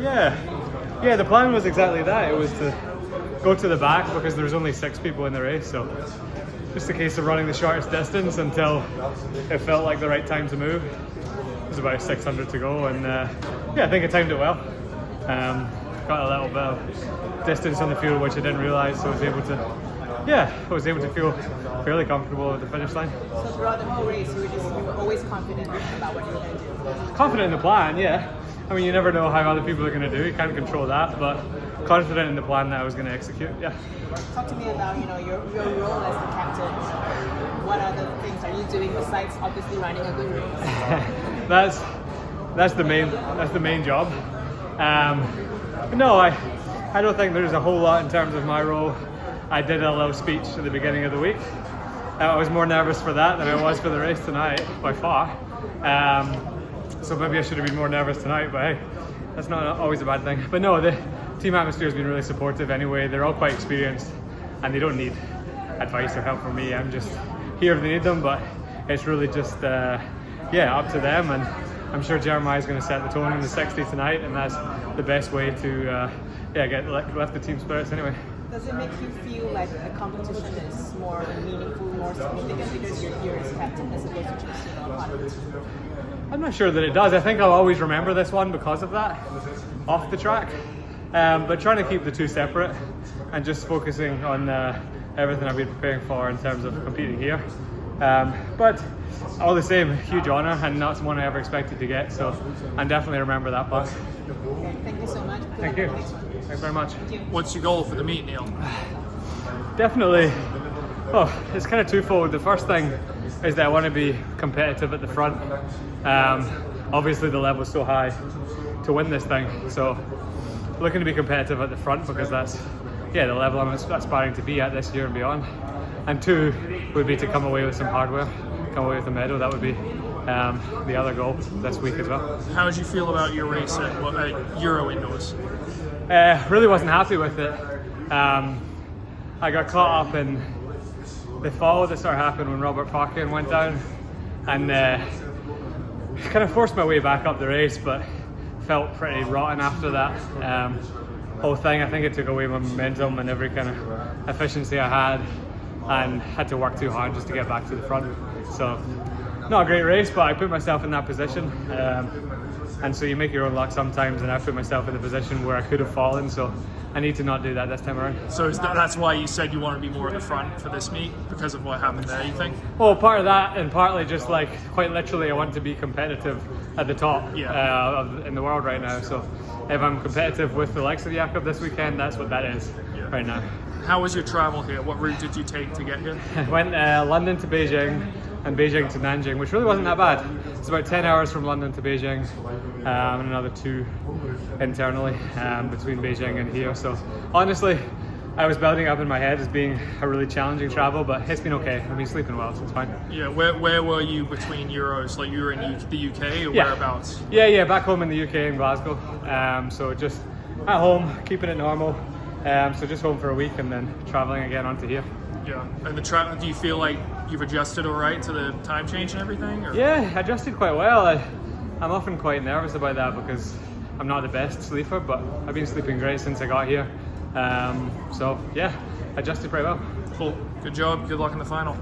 Yeah, the plan was exactly that. It was to go to the back because there was only 6 people in the race, so just a case of running the shortest distance until it felt like the right time to move. It was about 600 to go, and yeah, I think I timed it well. Got a little bit of distance on the field which I didn't realise, so I was able to feel fairly comfortable at the finish line. So throughout the whole race, you were always confident about what you were going to do? Confident in the plan, yeah. I mean, you never know how other people are going to do. You can't control that, but confident in the plan that I was going to execute. Yeah. Talk to me about your role as the captain. What other things are you doing besides obviously running a good race? that's the main job. No, I don't think there's a whole lot in terms of my role. I did a little speech at the beginning of the week. I was more nervous for that than I was for the race tonight, by far. So maybe I should have been more nervous tonight, but hey, that's not always a bad thing. But no, the team atmosphere has been really supportive anyway. They're all quite experienced and they don't need advice or help from me. I'm just here if they need them, but it's really just up to them. And I'm sure Jeremiah's going to set the tone in the 60 tonight, and that's the best way to lift the team spirits anyway. Does it make you feel like the competition is more meaningful, more significant because you're here as captain as opposed to just part of the team? I'm not sure that it does. I think I'll always remember this one because of that, off the track. But trying to keep the two separate and just focusing on everything I've been preparing for in terms of competing here. But all the same, huge honour and not one I ever expected to get. So I definitely remember that part. Okay, thank you so much. Thank you. Thanks very much. Thank you. What's your goal for the meet, Neil? Definitely. It's kind of twofold. The first thing is that I want to be competitive at the front. Obviously the level's so high to win this thing, so looking to be competitive at the front because that's the level I'm aspiring to be at this year and beyond. And 2 would be to come away with some hardware, come away with a medal. That would be the other goal this week as well. How did you feel about your race at Euro Indoors? Really wasn't happy with it. I got caught up in the fall that started happening when Robert Parkin went down, and kind of forced my way back up the race, but felt pretty rotten after that whole thing. I think it took away my momentum and every kind of efficiency I had, and had to work too hard just to get back to the front. So not a great race, but I put myself in that position, and so you make your own luck sometimes, and I put myself in the position where I could have fallen, so I need to not do that this time around. So that's why you said you want to be more at the front for this meet, because of what happened there, you think? Well, part of that, and partly just like quite literally I want to be competitive at the top in the world right now. So if I'm competitive with the likes of Jakob this weekend, that's what that is right now. How was your travel here? What route did you take to get here? I went London to Beijing and Beijing to Nanjing, which really wasn't that bad. It's about 10 hours from London to Beijing, and another 2 internally between Beijing and here. So honestly, I was building up in my head as being a really challenging travel, but it's been okay. I've been sleeping well, so it's fine. Yeah, where were you between Euros? Like you were in the UK or whereabouts? Yeah, back home in the UK in Glasgow. So just at home, keeping it normal. So just home for a week and then traveling again onto here. Yeah, and do you feel like you've adjusted all right to the time change and everything? Or? Yeah, I adjusted quite well. I'm often quite nervous about that because I'm not the best sleeper, but I've been sleeping great since I got here. So yeah, adjusted pretty well. Cool. Good job. Good luck in the final.